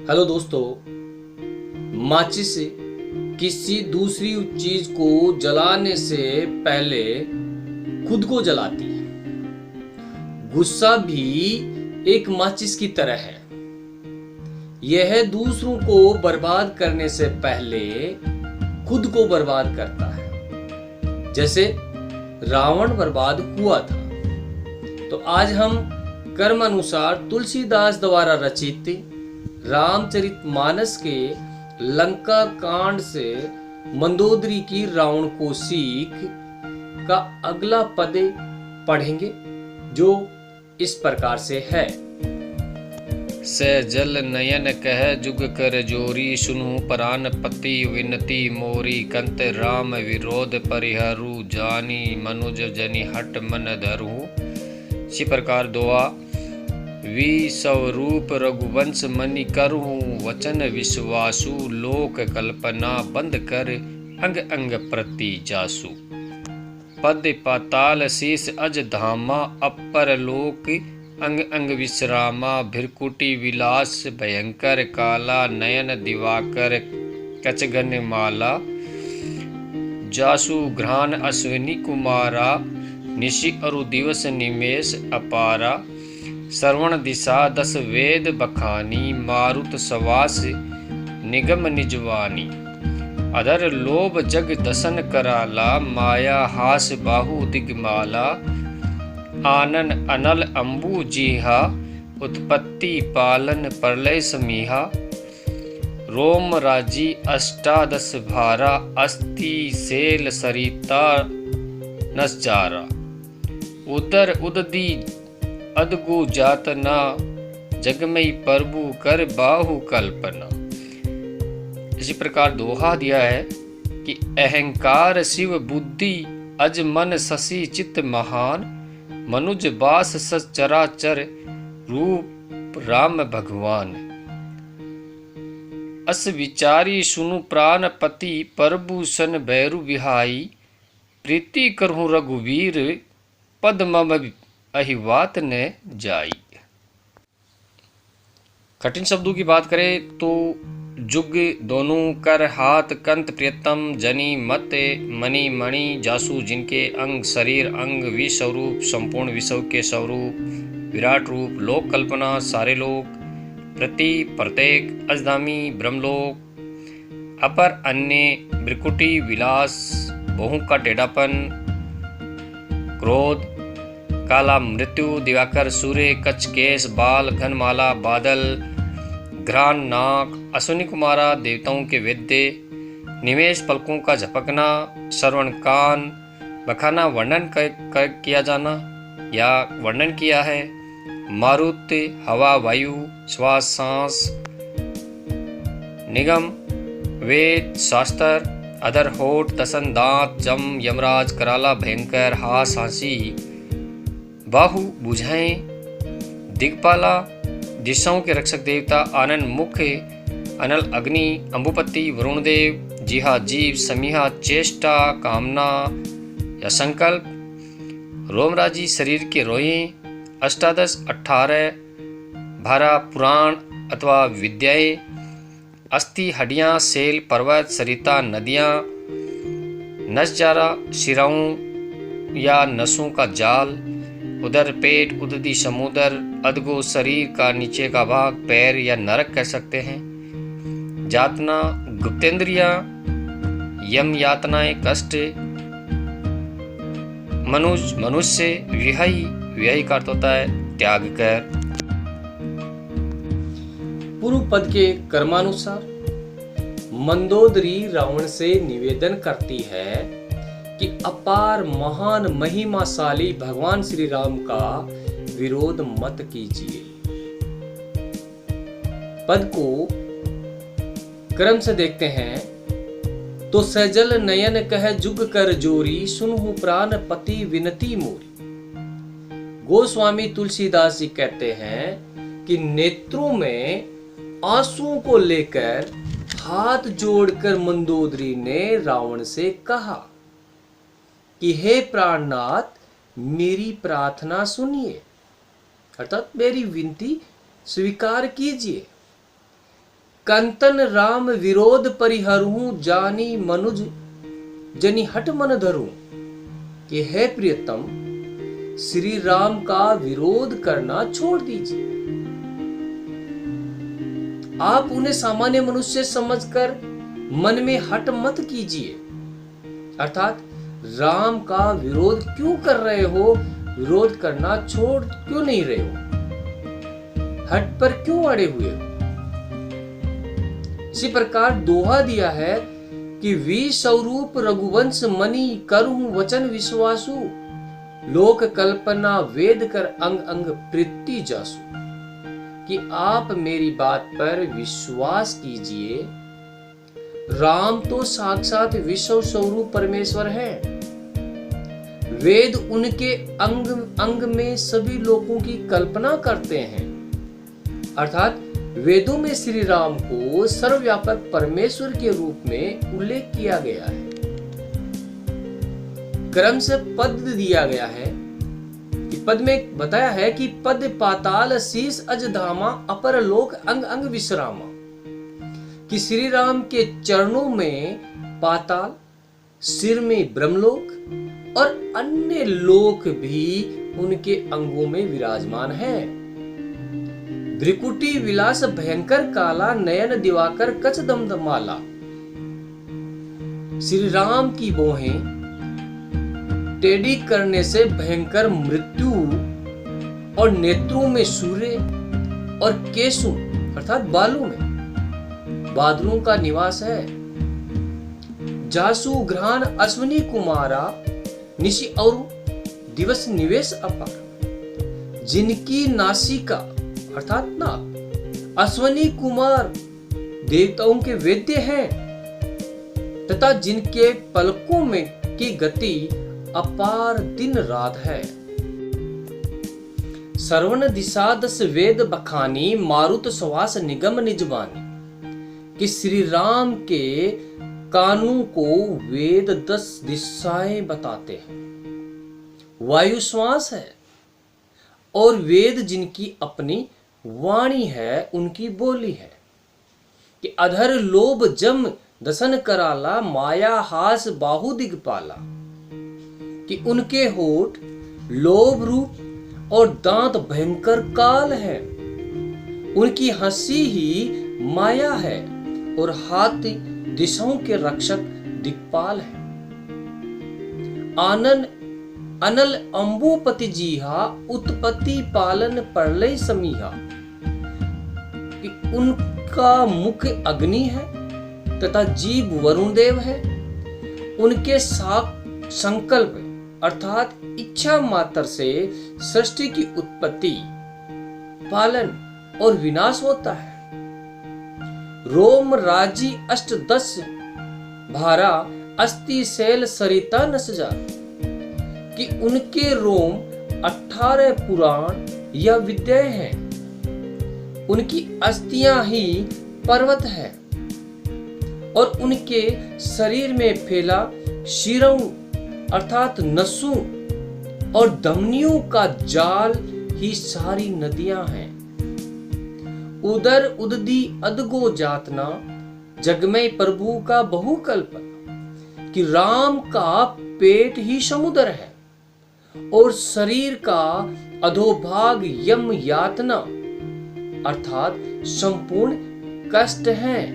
Hello दोस्तों, माचिस किसी दूसरी चीज को जलाने से पहले खुद को जलाती है। गुस्सा भी एक माचिस की तरह है। यह दूसरों को बर्बाद करने से पहले खुद को बर्बाद करता है, जैसे रावण बर्बाद हुआ था। तो आज हम कर्म अनुसार तुलसीदास द्वारा रचित रामचरितमानस के लंका कांड से मंदोदरी की रावण को सीख का अगला पद पढ़ेंगे, जो इस प्रकार से है। सजल नयन कह जुग कर जोरी, सुनु प्राण पति विनती मोरी। कंत राम विरोध परिहरू, जानी मनुज जनि हट मन धरू। इसी प्रकार दोहा वि स्वरूप रघुवंश मनि करहूँ, वचन विश्वासु लोक कल्पना। बंद कर अंग अंग प्रति जासु, पद पाताल शीस अज धामा। अपर लोक अंग अंग विश्रामा। भृकुटी विलास भयंकर काला, नयन दिवाकर कचगन माला। जासु घ्राण अश्विनी कुमारा, निशि अरु दिवस निमेष अपारा। श्रवण दिशा दस वेद बखानी, मारुत सवास निगम निजवानी। अधर लोभ जग दसन कराला, माया हास बाहु दिगमाला। आनन अनल अंबु जीहा, उत्पत्ति पालन प्रलय समीहा। रोम राजी अष्टादश भारा, अस्थि सेल सरिता नसजारा। उदर उददी अदगु जातना, जगमई प्रभु कर बाहु कल्पना। इसी प्रकार दोहा दिया है कि अहंकार शिव बुद्धि, अज मन शशि चित्त महान। मनुज बास सचराचर, रूप राम भगवान। अस विचारी सुनु प्राण पति, प्रभु सन भैरु विहाई। प्रीति करहूँ रघुवीर, पद मम अहिवात न जाई। कठिन शब्दों की बात करें तो जुग दोनों, कर हाथ कंत प्रियतम। जनी मत मणि मणि, जासु जिनके अंग शरीर अंग। विस्वरूप संपूर्ण विश्व के स्वरूप, विराट रूप लोक कल्पना सारे लोक। प्रति प्रत्येक अजधामी ब्रह्मलोक। अपर अन्य भृकुटी विलास बहु का टेढ़ापन। क्रोध काला मृत्यु, दिवाकर सूर्य कच्छ केश बाल घनमाला बादल। घ्राण नाक, अश्विनी कुमारा देवताओं के वेद्य। निमेष पलकों का झपकना, श्रवण कान। बखाना वर्णन किया जाना या वर्णन किया है। मारुत हवा वायु श्वास सांस। निगम वेद शास्त्र। अधर होठ दसन दांत जम यमराज कराला भयंकर हास हांसी। बाहु बुझाएं दिग्पाला, दिशाओं के रक्षक देवता। आनंद मुख अनल अग्नि अंबुपति वरुण देव। जिहा जीव समीहा चेष्टा कामना या संकल्प। रोमराजी शरीर के रोएं। अष्टादश 18 भारा पुराण अथवा विद्याएं। अस्थि हड्डियां सेल पर्वत सरिता नदियां। नसजारा शिराओं या नसों का जाल। उदर पेट उददी समुदर। अधगो शरीर का नीचे का भाग पैर या नरक कह सकते हैं। जातना गुप्तेंद्रिया। यम यातनाएं कष्ट। मनुष्य विहाई का अर्थ होता है त्याग कर। पूर्व पद के कर्मानुसार मंदोदरी रावण से निवेदन करती है कि अपार महान महिमाशाली भगवान श्री राम का विरोध मत कीजिए। पद को क्रम से देखते हैं तो सजल नयन कह जुग कर जोरी, सुनहु प्राण पति विनती मोरी। गोस्वामी तुलसीदास जी कहते हैं कि नेत्रों में आंसुओं को लेकर हाथ जोड़कर मंदोदरी ने रावण से कहा कि हे प्राणनाथ, मेरी प्रार्थना सुनिए, अर्थात मेरी विनती स्वीकार कीजिए। कंतन राम विरोध परिहरहूं, जानी मनुज जनि हट मन धरूं। कि है प्रियतम, श्री राम का विरोध करना छोड़ दीजिए। आप उन्हें सामान्य मनुष्य समझकर मन में हट मत कीजिए। अर्थात राम का विरोध क्यों कर रहे हो, विरोध करना छोड़ क्यों नहीं रहे हो, हट पर क्यों अड़े हुए हो। इसी प्रकार दोहा दिया है कि वी स्वरूप रघुवंश मणि करहूं वचन विश्वासु, लोक कल्पना वेद कर अंग अंग प्रीति जासु। कि आप मेरी बात पर विश्वास कीजिए, राम तो साक्षात विश्व स्वरूप परमेश्वर है। वेद उनके अंग अंग में सभी लोगों की कल्पना करते हैं। अर्थात वेदों में श्री राम को सर्वव्यापक परमेश्वर के रूप में उल्लेख किया गया है। क्रम से पद दिया गया है कि पद में बताया है कि पद पाताल शीस अज धामा, अपर लोक अंग अंग विश्रामा। कि श्री राम के चरणों में पाताल, सिर में ब्रह्मलोक और अन्य लोक भी उनके अंगों में विराजमान है। भ्रिकुटी विलास भयंकर काला, नयन दिवाकर कच दमदमाला। श्री राम की भौहें टेढ़ी करने से भयंकर मृत्यु और नेत्रों में सूर्य और केशों अर्थात बालों में बादलों का निवास है। जासु घ्राण अश्विनी कुमारा, निशि और दिवस निवेश अपार। जिनकी नासिका अर्थात नाक अश्विनी कुमार देवताओं के वेद्य हैं, तथा जिनके पलकों में की गति अपार दिन रात है। सर्वण दिशा दस वेद बखानी, मारुत सुवास निगम निजबानी। कि श्री राम के कानों को वेद 10 दिशाएं बताते हैं। वायु श्वास है और वेद जिनकी अपनी वाणी है, उनकी बोली है। कि अधर लोभ जम दसन कराला, माया हास बाहु दिगपाला। कि उनके होठ लोभ रूप और दांत भयंकर काल है। उनकी हंसी ही माया है और हाथ दिशाओं के रक्षक दिक्पाल है। आनन अनल अंबुपति जीहा, उत्पत्ति पालन प्रलय समीहा। कि उनका मुख अग्नि है तथा जीव वरुण देव है। उनके संकल्प अर्थात इच्छा मात्र से सृष्टि की उत्पत्ति, पालन और विनाश होता है। रोम राजी अष्ट 10 भारा, अस्थि शैल सरिता नस जा। कि उनके रोम 18 पुराण या विद्याएं हैं। उनकी अस्थियां ही पर्वत है और उनके शरीर में फैला शिरों अर्थात नसों और धमनियों का जाल ही सारी नदियां हैं। उदर उददी अदगो जातना, जगमय प्रभु का बहुकल्पना। कि राम का पेट ही समुद्र है और शरीर का अधोभाग यम यातना अर्थात संपूर्ण कष्ट है।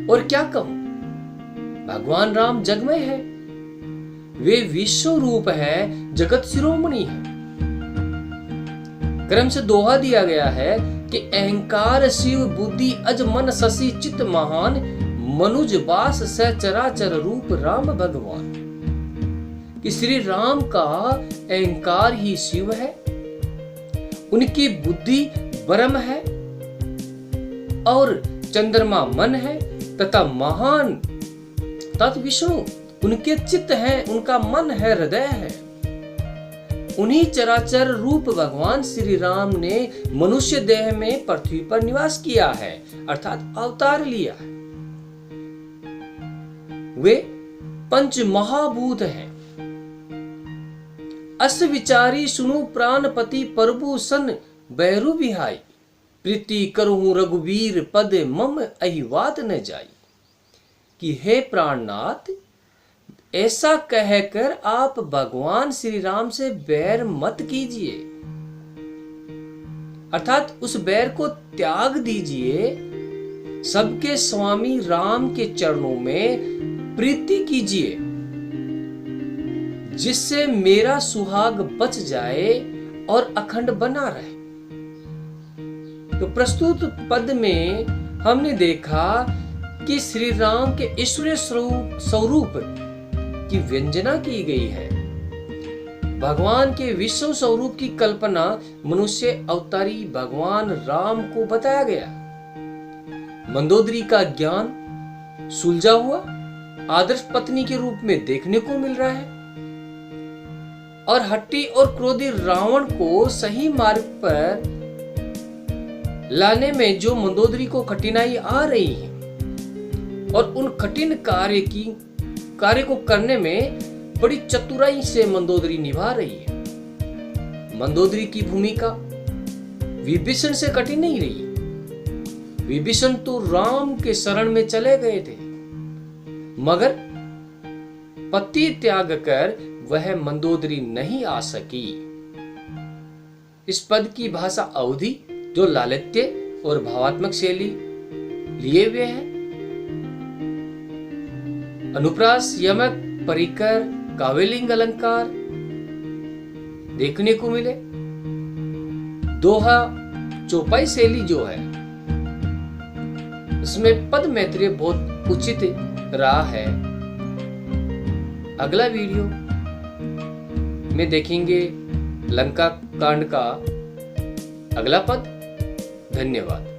और क्या कहूं, भगवान राम जगमय है, वे विश्व रूप है, जगत शिरोमणि है। क्रम से दोहा दिया गया है कि अहंकार शिव बुद्धि अज मन शशि चित महान, मनुज बास सचराचर रूप राम भगवान। कि श्री राम का अहंकार ही शिव है, उनकी बुद्धि ब्रह्म है और चंद्रमा मन है तथा महान तत् विष्णु उनके चित्त है, उनका मन है, हृदय है। उन्हीं चराचर रूप भगवान श्री राम ने मनुष्य देह में पृथ्वी पर निवास किया है अर्थात अवतार लिया है। वे पंच महाभूत हैं। अस विचारी सुनु प्राणपति प्रभु सन बैरु बिहाई। प्रीति करहूं रघुवीर पद मम अहिवात न जाई। कि हे प्राणनाथ, ऐसा कहकर आप भगवान श्री राम से बैर मत कीजिए, अर्थात उस बैर को त्याग दीजिए। सबके स्वामी राम के चरणों में प्रीति कीजिए, जिससे मेरा सुहाग बच जाए और अखंड बना रहे। तो प्रस्तुत पद में हमने देखा कि श्री राम के ईश्वरीय स्वरूप की व्यंजना की गई है। भगवान के विश्व स्वरूप की कल्पना मनुष्य अवतारी भगवान राम को बताया गया। मंदोदरी का ज्ञान सुलझा हुआ आदर्श पत्नी के रूप में देखने को मिल रहा है, और हट्टी और क्रोधी रावण को सही मार्ग पर लाने में जो मंदोदरी को कठिनाई आ रही है, और उन कठिन कार्य को करने में बड़ी चतुराई से मंदोदरी निभा रही है। मंदोदरी की भूमिका विभीषण से कठिन नहीं रही। विभीषण तो राम के शरण में चले गए थे, मगर पति त्याग कर वह मंदोदरी नहीं आ सकी। इस पद की भाषा अवधि जो लालित्य और भावात्मक शैली लिए हुए है। अनुप्रास, यमक, परिकर, काव्यलिंग अलंकार देखने को मिले। दोहा चौपाई शैली जो है, इसमें पद मैत्रेय बहुत उचित रहा है। अगला वीडियो में देखेंगे लंका कांड का अगला पद। धन्यवाद।